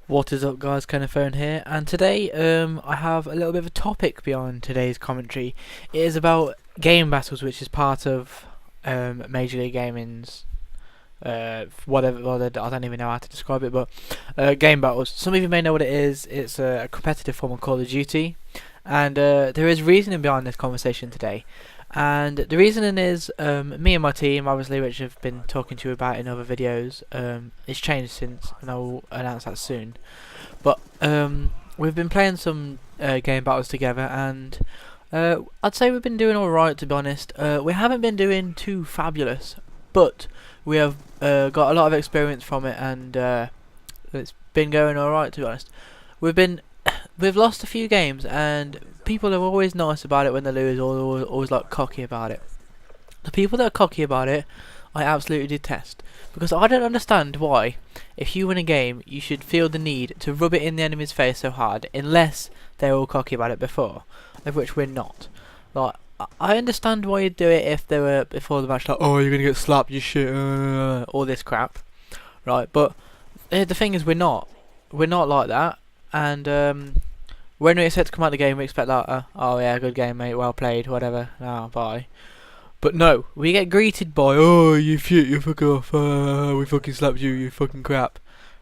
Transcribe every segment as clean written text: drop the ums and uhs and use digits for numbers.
What is up, guys? Kennethphone here, and today I have a little bit of a topic beyond today's commentary. It is about game battles, which is part of Major League Gaming's whatever. I don't even know how to describe it, but game battles. Some of you may know what it is. It's a competitive form of Call of Duty, and there is reasoning behind this conversation today. And the reasoning is me and my team, obviously, which I've been talking to you about in other videos. It's changed since, and I'll announce that soon. But we've been playing some game battles together, and I'd say we've been doing alright, to be honest. We haven't been doing too fabulous, but we have got a lot of experience from it, and it's been going alright, to be honest. We've lost a few games, and people are always nice about it when they lose, or always like cocky about it. The people that are cocky about it, I absolutely detest, because I don't understand why, if you win a game, you should feel the need to rub it in the enemy's face so hard, unless they're all cocky about it before, of which we're not. Like, I understand why you'd do it if they were before the match, like, oh, you're gonna get slapped, you shit, all this crap, right? But the thing is, we're not like that, and when we expect to come out of the game, we expect that, oh yeah, good game, mate, well played, whatever, oh, bye. But no, we get greeted by, oh, you shit, you fuck off, we fucking slapped you, you fucking crap,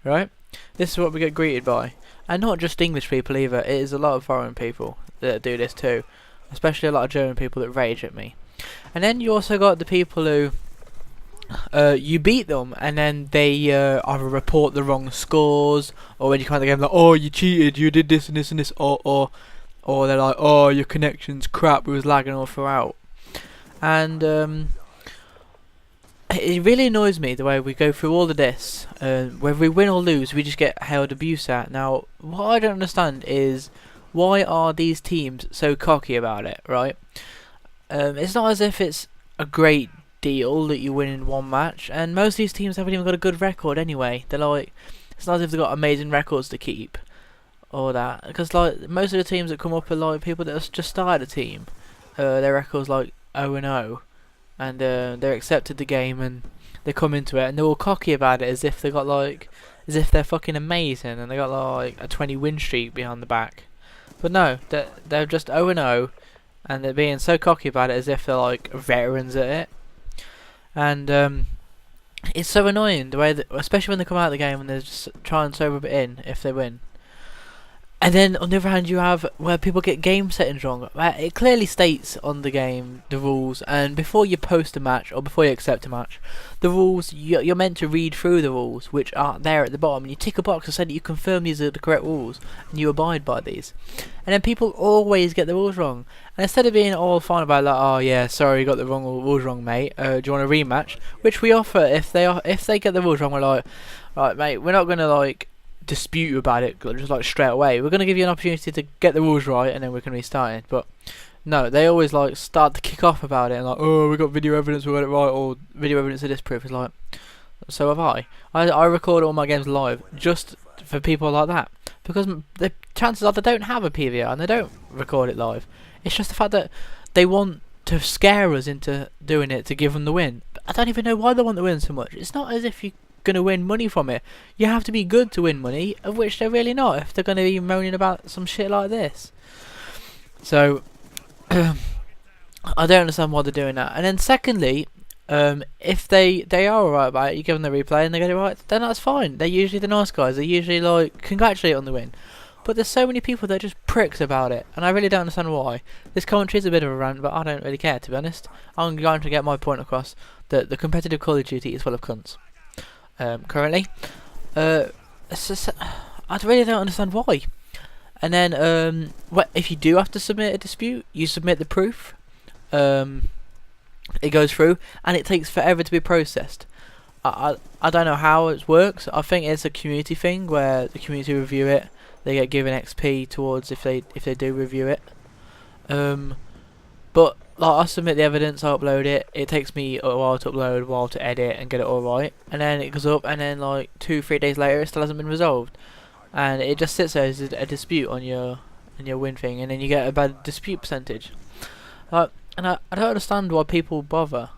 right? This is what we get greeted by. And not just English people either, it is a lot of foreign people that do this too. Especially a lot of German people that rage at me. And then you also got the people who, you beat them, and then they either report the wrong scores, or when you come out of the game, like, oh, you cheated, you did this and this and this, or they're like, oh, your connection's crap, it was lagging all throughout. And it really annoys me the way we go through all of this. Whether we win or lose, we just get held abuse at. Now, what I don't understand is, why are these teams so cocky about it, right? It's not as if it's a great deal that you win in one match, and most of these teams haven't even got a good record anyway. They're like, it's not as if they've got amazing records to keep, or that, because like most of the teams that come up are like people that have just started a team. Their record's like 0-0, and they're accepted the game, and they come into it, and they're all cocky about it, as if they got like, as if they're fucking amazing, and they got like a 20 win streak behind the back. But no, they're just 0-0, and they're being so cocky about it as if they're like veterans at it. And it's so annoying the way that, especially when they come out of the game and they're just trying to rub it in if they win. And then on the other hand, you have where people get game settings wrong. It clearly states on the game the rules, and before you post a match or before you accept a match, the rules, you're meant to read through the rules, which are there at the bottom, and you tick a box to say that you confirm these are the correct rules and you abide by these. And then people always get the rules wrong, and instead of being all fine about like, oh yeah, sorry, you got the rules wrong, mate, do you want a rematch, which we offer if they get the rules wrong. We're like, right, mate, we're not gonna like dispute you about it just like straight away. We're going to give you an opportunity to get the rules right, and then we can restart it. But no, they always like start to kick off about it and like, oh, we got video evidence, we got it right, or video evidence of disproof. It's like, so have I record all my games live just for people like that, because the chances are they don't have a PVR and they don't record it live. It's just the fact that they want to scare us into doing it to give them the win. But I don't even know why they want the win so much. It's not as if you going to win money from it. You have to be good to win money, of which they're really not if they're going to be moaning about some shit like this. So I don't understand why they're doing that. And then secondly, if they are alright about it, you give them the replay and they get it right, then that's fine. They're usually the nice guys. They usually like congratulate on the win. But there's so many people that are just pricks about it, and I really don't understand why. This commentary is a bit of a rant, but I don't really care, to be honest. I'm going to get my point across that the competitive Call of Duty is full of cunts. Currently, I really don't understand why. And then, if you do have to submit a dispute, you submit the proof. It goes through, and it takes forever to be processed. I don't know how it works. I think it's a community thing where the community review it. They get given XP towards if they do review it. But like, I submit the evidence, I upload it. It takes me a while to upload, a while to edit and get it all right, and then it goes up, and then like 2-3 days later, it still hasn't been resolved, and it just sits there as a dispute on your win thing, and then you get a bad dispute percentage. Like, and I don't understand why people bother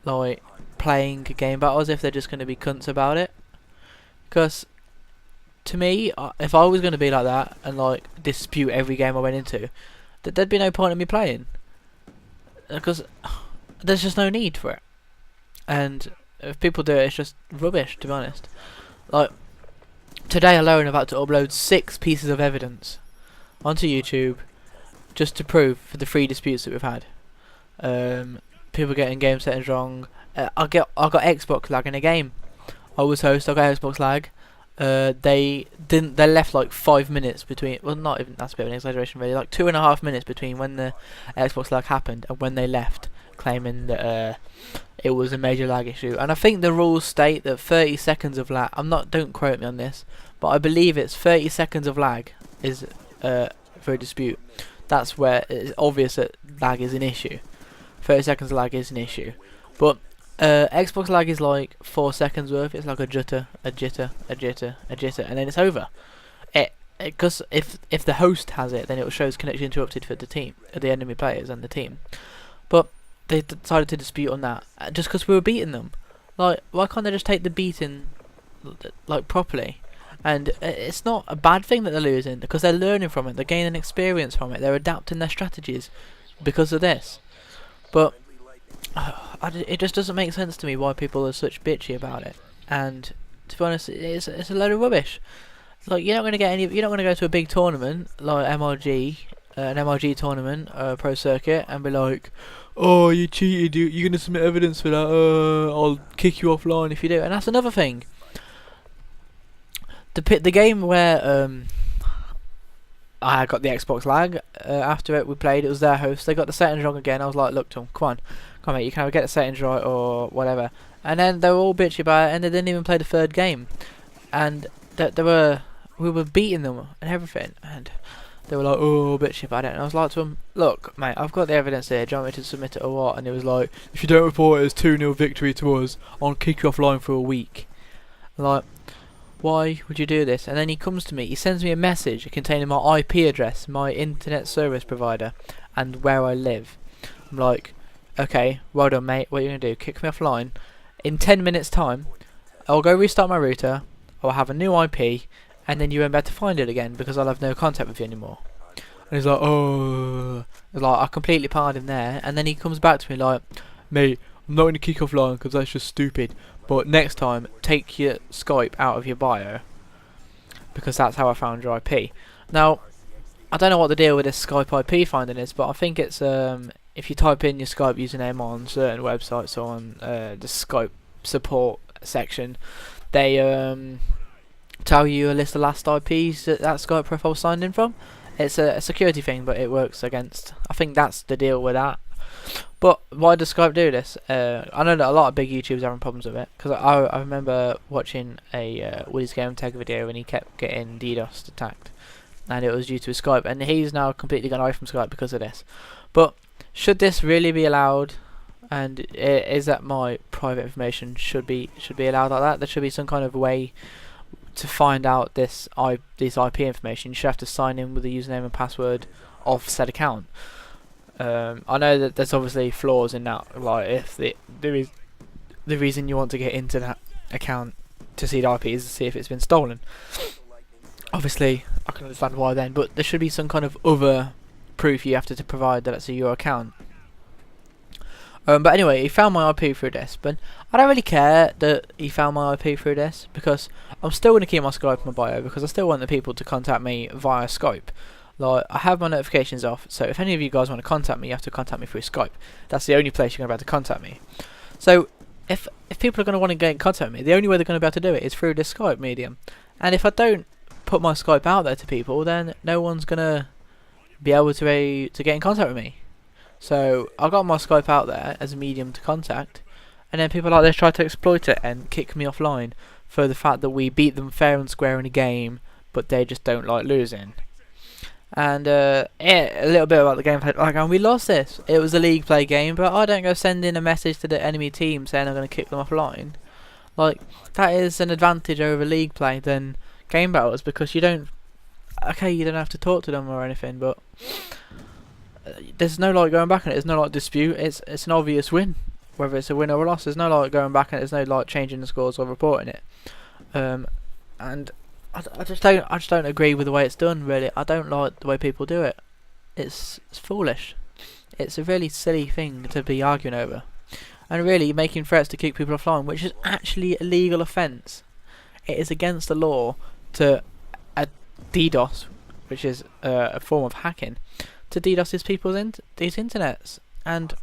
like playing game battles if they're just going to be cunts about it, because to me, if I was going to be like that and like dispute every game I went into, there'd be no point in me playing, because there's just no need for it. And if people do it, it's just rubbish, to be honest. Like, today alone, I've had to upload 6 pieces of evidence onto YouTube just to prove for the 3 disputes that we've had. People getting game settings wrong. I got Xbox lag in a game. I was host. I got Xbox lag. They left like 5 minutes between. Well, not even, that's a bit of an exaggeration, really. Like 2.5 minutes between when the Xbox lag happened and when they left, claiming that it was a major lag issue. And I think the rules state that 30 seconds of lag. Don't quote me on this, but I believe it's 30 seconds of lag is for a dispute. That's where it's obvious that lag is an issue. 30 seconds of lag is an issue, but Xbox lag is like 4 seconds worth. It's like a jitter, a jitter, a jitter, a jitter, and then it's over. Because if the host has it, then it shows connection interrupted for the team, the enemy players and the team. But they decided to dispute on that just because we were beating them. Like, why can't they just take the beating like properly? And it's not a bad thing that they're losing, because they're learning from it, they're gaining experience from it, they're adapting their strategies because of this. But it just doesn't make sense to me why people are such bitchy about it. And to be honest, it's a load of rubbish. Like, you're not going to get any. You're not going to go to a big tournament like MRG, an MRG tournament, pro circuit, and be like, "Oh, you cheated! You're going to submit evidence for that. I'll kick you offline if you do." And that's another thing. The game where I got the Xbox lag, after it we played, it was their host. They got the settings wrong again. I was like, "Look, Tom, come on, mate, you can either get the settings right or whatever." And then they were all bitchy about it, and they didn't even play the 3rd game. And we were beating them and everything, and they were like, "Oh, bitchy about it." And I was like to them, "Look, mate, I've got the evidence here. Do you want me to submit it or what?" And it was like, "If you don't report it as 2-0 victory to us, I'll kick you offline for a week." Like, why would you do this? And then he comes to me, he sends me a message containing my IP address, my internet service provider, and where I live. I'm like, okay, well done, mate. What are you going to do? Kick me offline? In 10 minutes time, I'll go restart my router, I'll have a new IP, and then you won't be able to find it again because I'll have no contact with you anymore. And he's like, oh. It's like, I completely pardoned him there. And then he comes back to me like, "Mate, I'm not going to kick offline because that's just stupid. But next time, take your Skype out of your bio, because that's how I found your IP." Now, I don't know what the deal with this Skype IP finding is, but I think it's if you type in your Skype username on certain websites or on the Skype support section, they tell you a list of last IPs that Skype profile was signed in from. It's a security thing, but it works against. I think that's the deal with that. But why does Skype do this? I know that a lot of big YouTubers are having problems with it, because I remember watching a Woody's Game Tag video and he kept getting DDoS attacked, and it was due to his Skype, and he's now completely gone away from Skype because of this. But should this really be allowed? And is that my private information should be allowed like that? There should be some kind of way to find out this IP information. You should have to sign in with a username and password of said account. I know that there's obviously flaws in that, like if the reason you want to get into that account to see the IP is to see if it's been stolen. Obviously, I can understand why then, but there should be some kind of other proof you have to provide that it's your account. But anyway, he found my IP through this, but I don't really care that he found my IP through this, because I'm still going to keep my Skype in my bio, because I still want the people to contact me via Skype. Like, I have my notifications off, so if any of you guys want to contact me, you have to contact me through Skype. That's the only place you're going to be able to contact me. So, if people are going to want to get in contact with me, the only way they're going to be able to do it is through this Skype medium. And if I don't put my Skype out there to people, then no one's going to be able to get in contact with me. So, I got my Skype out there as a medium to contact, and then people like this try to exploit it and kick me offline for the fact that we beat them fair and square in a game, but they just don't like losing. And a little bit about the gameplay. Like, and we lost this. It was a league play game, but I don't go send in a message to the enemy team saying I'm going to kick them offline. Like, that is an advantage over league play than game battles, because you don't. Okay, you don't have to talk to them or anything, but there's no like going back on it. There's no like dispute. It's an obvious win, whether it's a win or a loss. There's no like going back on it. There's no like changing the scores or reporting it. And I just don't agree with the way it's done. Really, I don't like the way people do it. It's foolish. It's a really silly thing to be arguing over, and really making threats to kick people offline, which is actually a legal offence. It is against the law to DDoS, which is a form of hacking, to DDoS these internets. And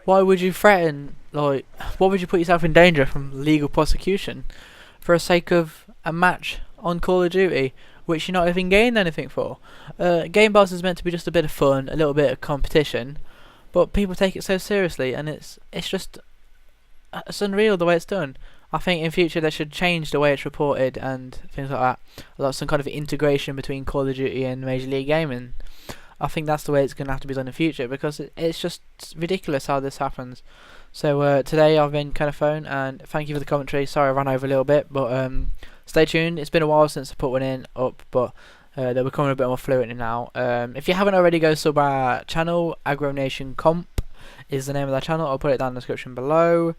why would you threaten? Like, why would you put yourself in danger from legal prosecution for the sake of a match on Call of Duty, which you're not even gained anything for? Game Boss is meant to be just a bit of fun, a little bit of competition, but people take it so seriously, and it's just it's unreal the way it's done. I think in future they should change the way it's reported and things like that. Like some kind of integration between Call of Duty and Major League Gaming. I think that's the way it's going to have to be done in the future, because it's just ridiculous how this happens. So today I've been Kennethphone, and thank you for the commentary. Sorry I ran over a little bit, but stay tuned. It's been a while since I put one up, but they're becoming a bit more fluent now. If you haven't already, go sub our channel. Agro Nation Comp is the name of that channel. I'll put it down in the description below.